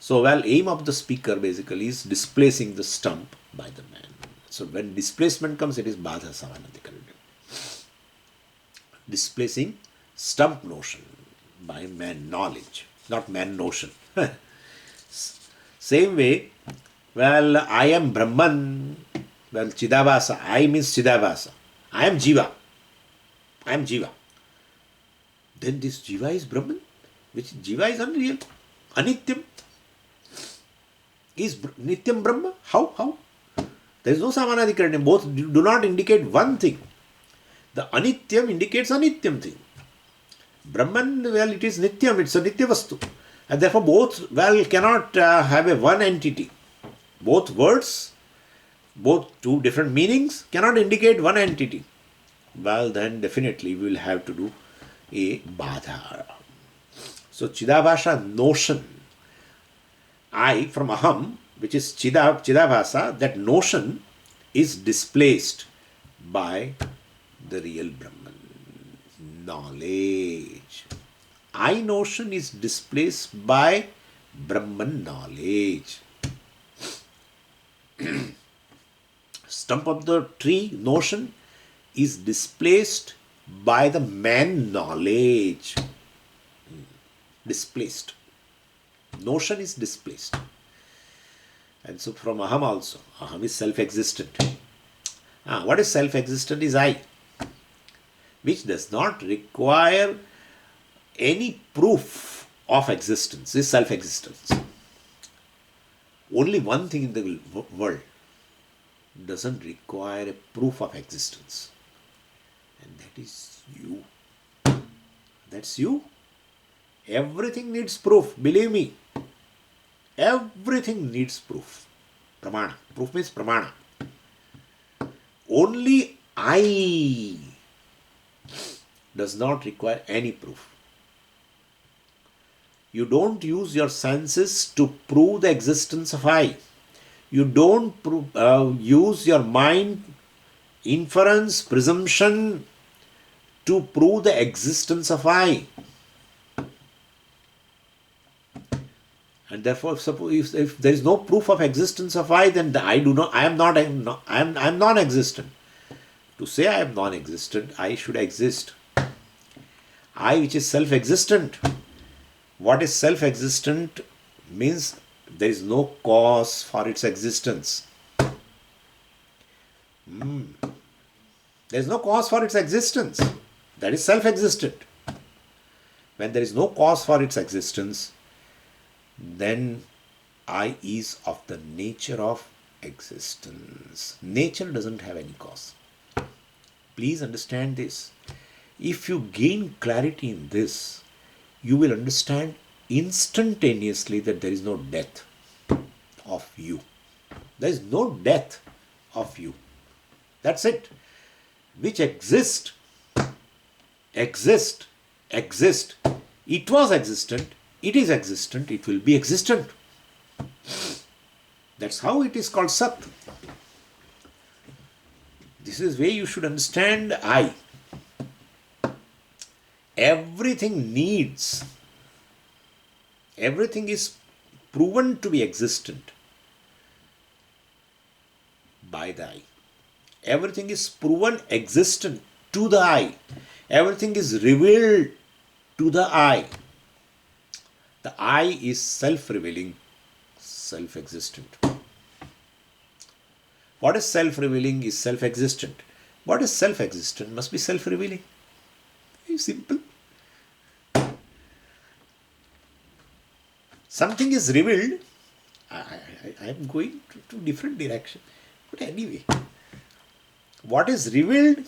So, well, aim of the speaker basically is displacing the stump by the man. So, when displacement comes, it is Bada Samanadhikaranyam. Displacing stump notion by man knowledge, not man notion. Same way, well, I am Brahman, well, Chidavasa, I means Chidavasa. I am Jiva. I am Jiva. Then this Jiva is Brahman, which Jiva is unreal, Anityam. Is Nityam Brahma? How? There is no Samanadhikaranyam. Both do not indicate one thing. The Anityam indicates Anityam thing. Brahman, well, it is Nityam, it's a Nitya Vastu. And therefore both, well, cannot have a one entity. Both words, both two different meanings cannot indicate one entity. Well, then definitely we will have to do a Bada. So Chidabhasha notion, I from Aham, which is Chidabhasa, that notion is displaced by the real Brahman. Knowledge. I notion is displaced by Brahman knowledge. Stump of the tree notion is displaced by the man knowledge. Displaced. Notion is displaced. And so from Aham also. Aham is self-existent. What is self-existent is I, which does not require any proof of existence, is self-existence. Only one thing in the world doesn't require a proof of existence, and that is you. That's you. Everything needs proof, believe me. Everything needs proof. Pramana. Proof means pramana. Only I does not require any proof. You don't use your senses to prove the existence of I. You don't use your mind, inference, presumption to prove the existence of I. And therefore, suppose if there is no proof of existence of I, then I am non-existent. To say I am non-existent, I should exist. I, which is self-existent. What is self-existent means there is no cause for its existence. There is no cause for its existence. That is self-existent. When there is no cause for its existence, then I is of the nature of existence. Nature doesn't have any cause. Please understand this. If you gain clarity in this, you will understand instantaneously that there is no death of you. There is no death of you. That's it. Which exist. It was existent. It is existent. It will be existent. That's how it is called Sat. This is where you should understand I. Everything is proven to be existent by the I. Everything is proven existent to the I. Everything is revealed to the I. The I is self-revealing, self-existent. What is self-revealing is self-existent. What is self-existent must be self-revealing. Very simple. Something is revealed. I am going to different direction. But anyway, what is revealed?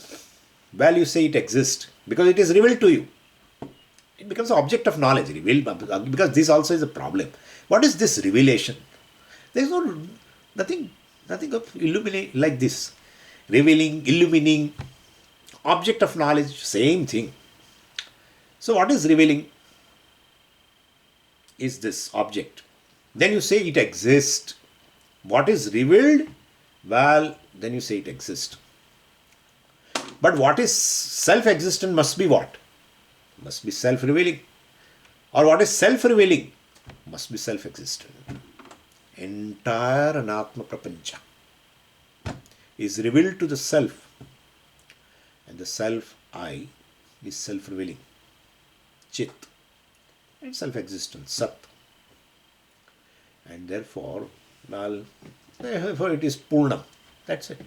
Well, you say it exists because it is revealed to you. It becomes an object of knowledge, revealed, because this also is a problem. What is this revelation? There is nothing of illuminate like this. Revealing, illumining, object of knowledge, same thing. So what is revealing? Is this object. Then you say it exists. What is revealed? Well, then you say it exists. But what is self-existent must be what? Must be self-revealing. Or what is self-revealing? Must be self-existent. Entire Anatma Prapancha is revealed to the self. And the self, I, is self-revealing. Chit. And self-existent, Sat. And therefore it is Purnam. That's it.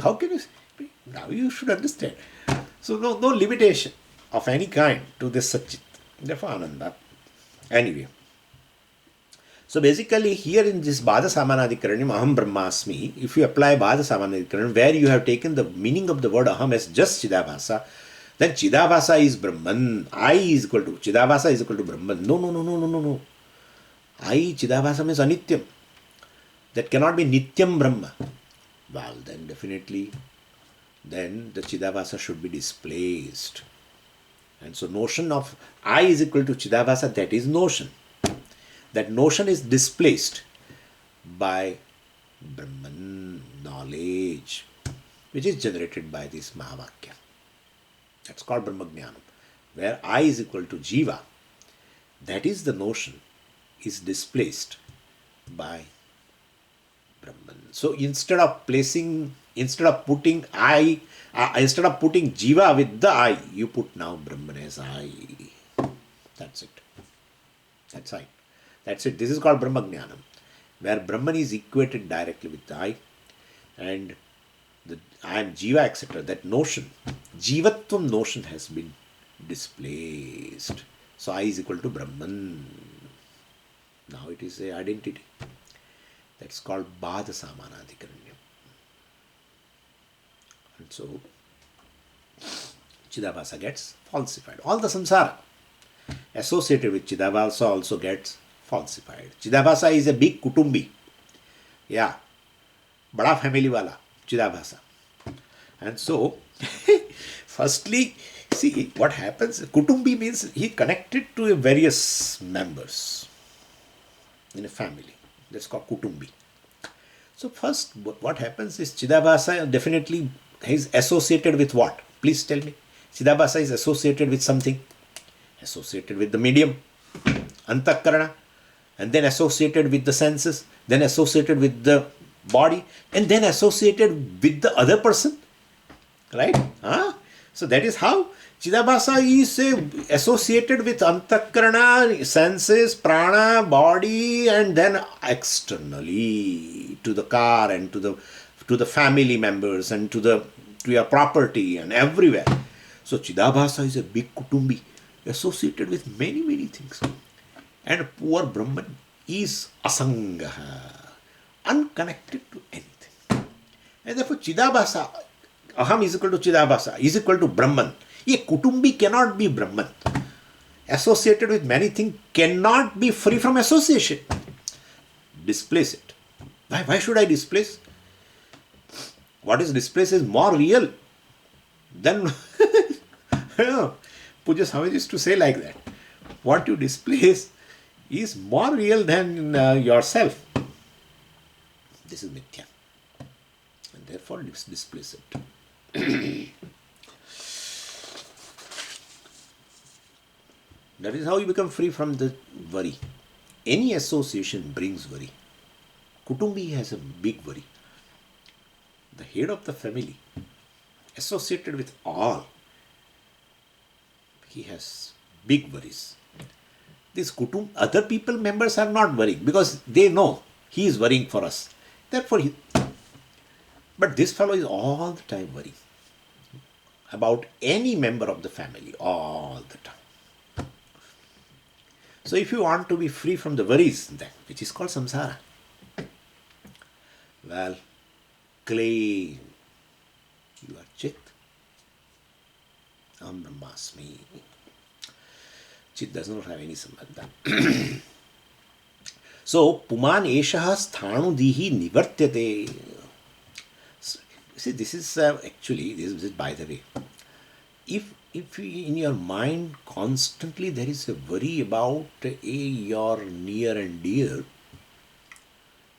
How can you... Now you should understand. So no limitation of any kind to this Satchit. Therefore Ananda. Anyway. So basically here in this Bhada Samanadikaranam, Aham Brahmasmi, if you apply Bhada Samanadikaranam, where you have taken the meaning of the word Aham as just Chidabhasa, then Chidabhasa is Brahman. I is equal to Chidabhasa is equal to Brahman. No. I, Chidabhasa means Anityam. That cannot be Nityam Brahma. Well, then definitely, then the Chidabhasa should be displaced. And so notion of I is equal to Chidabhasa, that is notion. That notion is displaced by Brahman knowledge, which is generated by this Mahavakya. That's called Brahmajnanam. Where I is equal to Jiva, that is the notion, is displaced by Brahman. So instead of putting Jiva with the I, you put now Brahman as I. That's it. That's it. This is called Brahmajnanam, where Brahman is equated directly with the I, and the I am Jiva, etc. That notion, Jivatvam notion has been displaced. So I is equal to Brahman. Now it is an identity. That's called Bhada Samanadhikaranyam. And so Chidabhasa gets falsified. All the samsara associated with Chidabhasa also gets falsified. Chidabhasa is a big kutumbi. Yeah. Bada family wala. Chidabhasa. And so, firstly, see what happens. Kutumbi means he connected to various members in a family. That's called Kutumbi. So first, what happens is Chidabhasa definitely is associated with what? Please tell me. Chidabhasa is associated with something. Associated with the medium. Antakarana. and then associated with the senses, then associated with the body, and then associated with the other person, right? So that is how Chidabhasa is associated with Antakarana, senses, prana, body, and then externally to the car and to the family members and to your property and everywhere. So Chidabhasa is a big kutumbi associated with many, many things. And poor Brahman is asangaha, unconnected to anything. And therefore Chidabhasa, Aham is equal to Chidabhasa, is equal to Brahman. A kutumbi cannot be Brahman. Associated with many things cannot be free from association. Displace it. Why should I displace? What is displace is more real than Puja Swami used to say like that. What you displace is more real than yourself. This is mithya. And therefore displace it. That is how you become free from the worry. Any association brings worry. Kutumbi has a big worry. The head of the family, associated with all, he has big worries. These other people members are not worrying because they know he is worrying for us. Therefore, but this fellow is all the time worrying about any member of the family, all the time. So if you want to be free from the worries, then, which is called samsara, well, claim you are Chit. Aham Brahmasmi. Chit does not have any sambandha. So, Puman Eshaha Sthanu Dihi Nivartyate. See, this is actually, this is by the way, if in your mind constantly there is a worry about your near and dear,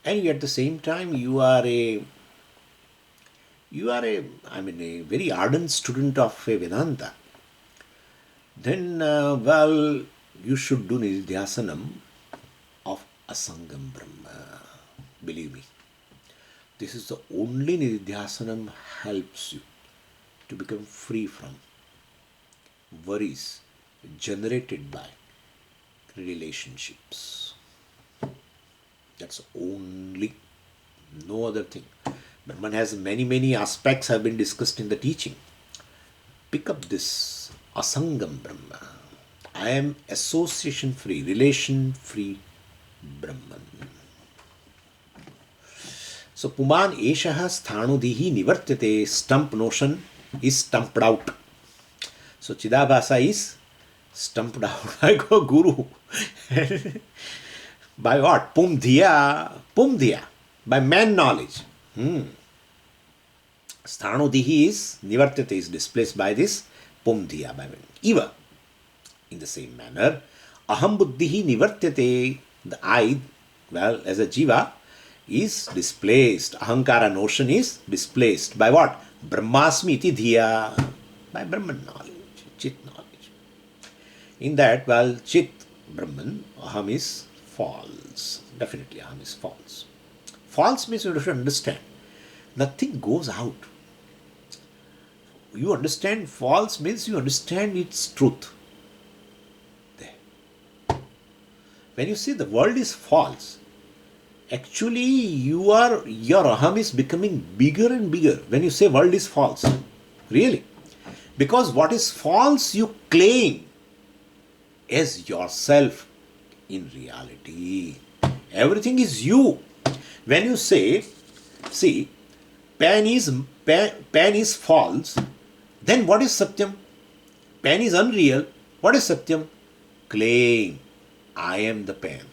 and at the same time you are a very ardent student of Vedanta, then well, you should do Nidhyasanam of Asangam Brahma. Believe me, this is the only Nidhyasanam helps you to become free from worries generated by relationships. That's only, no other thing. Brahman has many aspects have been discussed in the teaching. Pick up this Asangam Brahma. I am association free, relation free Brahman. So Puman Eshaha Sthanudihi Nivartyate. Stump notion is stumped out. So Chidabhasa is stumped out by Guru. By what? Pumdhiya. By man knowledge. Sthanudihi is, Nivartyate is displaced by this Pumdhiya. By man. Eva. In the same manner, Aham Buddhihi Nivartyate. The I, well, as a jiva, is displaced. Ahankara notion is displaced. By what? Brahmasmi iti dhiya. By Brahman knowledge. Chit knowledge. In that, well, Chit, Brahman, Aham is false. Definitely, Aham is false. False means you have to understand. Nothing goes out. You understand false means you understand its truth. There. When you say the world is false, actually your Aham is becoming bigger and bigger when you say world is false. Really. Because what is false you claim as yourself in reality. Everything is you. When you say, see, pen is false, then what is Satyam? Pen is unreal. What is Satyam? Claim, I am the pen.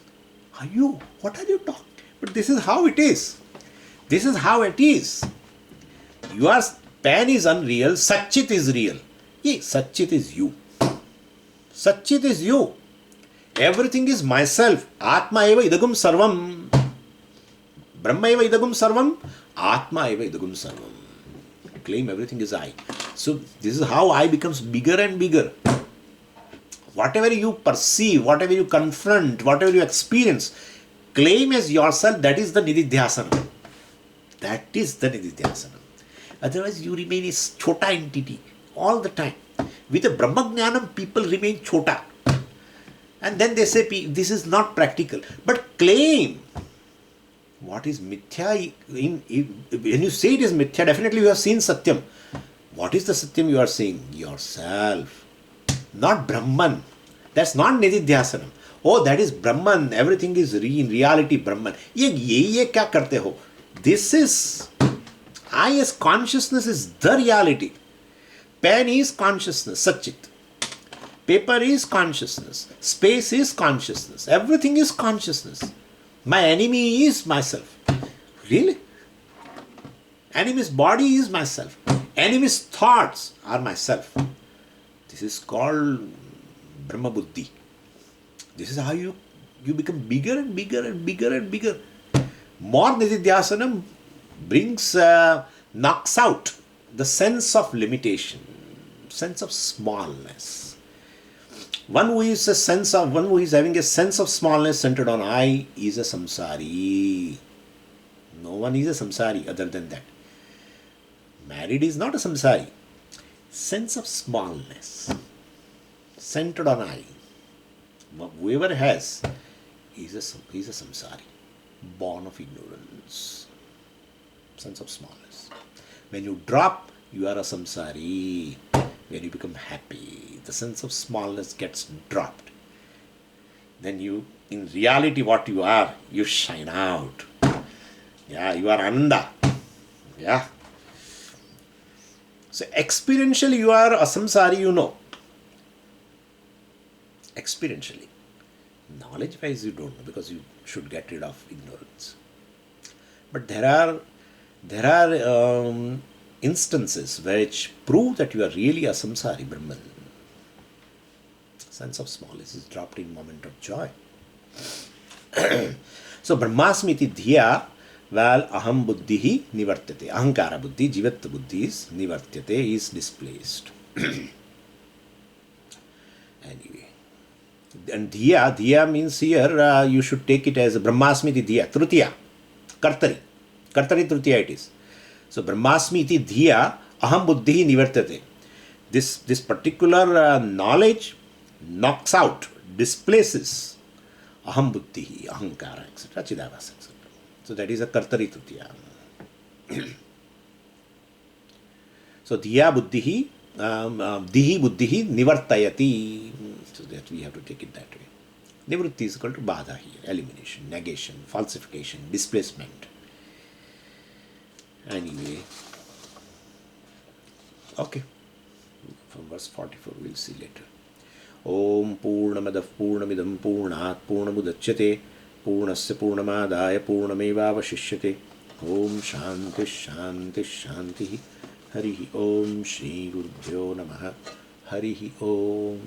Are you? What are you talking? But this is how it is. This is how it is. Your pen is unreal, Satchit is real. Yeah, Satchit is you. Satchit is you. Everything is myself. Atma eva idagum sarvam. Brahma eva idagum sarvam. Atma eva idagum sarvam. Claim everything is I. So this is how I becomes bigger and bigger. Whatever you perceive, whatever you confront, whatever you experience, claim as yourself, that is the nididhyasana. That is the nididhyasana. Otherwise, you remain a chota entity all the time. With a Brahmajnanam, people remain chota. And then they say, this is not practical. But claim what is mithya. When you say it is mithya, definitely you have seen Satyam. What is the Satyam you are seeing? Yourself. Not Brahman. That's not Nididhyasanam. Oh, that is Brahman. Everything is in reality Brahman. Ye kya karte ho? This is, I as consciousness is the reality. Pen is consciousness, Satchit. Paper is consciousness. Space is consciousness. Everything is consciousness. My enemy is myself. Really? Enemy's body is myself. Enemy's thoughts are myself. This is called Brahma Buddhi. This is how you become bigger and bigger and bigger and bigger. More Nididhyasanam brings, knocks out the sense of limitation, sense of smallness. One who is having a sense of smallness centered on I is a samsari. No one is a samsari other than that. Married is not a samsari. Sense of smallness centered on I. Whoever has is a samsari, born of ignorance. Sense of smallness. When you drop, you are a samsari. When you become happy, the sense of smallness gets dropped. Then you, in reality, what you are, you shine out. Yeah, you are Ananda. Yeah. So experientially, you are a samsari, you know. Experientially. Knowledge-wise, you don't know, because you should get rid of ignorance. But there are instances which prove that you are really a samsari Brahman. Sense of smallness is dropped in moment of joy. So Brahmasmiti dhiya, well, aham buddhi nivartyate. Ahankara buddhi, jivatva buddhi is nivartyate, is displaced. Anyway. And dhiya means here, you should take it as Brahmasmiti dhiya, trutiya, kartari trutiya it is. So Brahmasmi iti dhiya aham buddhi nivartate. This particular knowledge knocks out, displaces aham buddhi, ahankara, etc., chidavasa, etc. So that is a kartari trutiya. So dhiya buddhi, dihi buddhi nivartayati. So that we have to take it that way. Nivritti is equal to badha here, elimination, negation, falsification, displacement. Anyway, okay, from verse 44 we'll see later. Om Purnamadav Purnamidam Purnat Purnamudachyate Purnasya Purnamadaya Purnamevavashishyate. Om Shanti Shanti Shanti. Harihi Om Shri Gurubhyo Namaha. Harihi Om.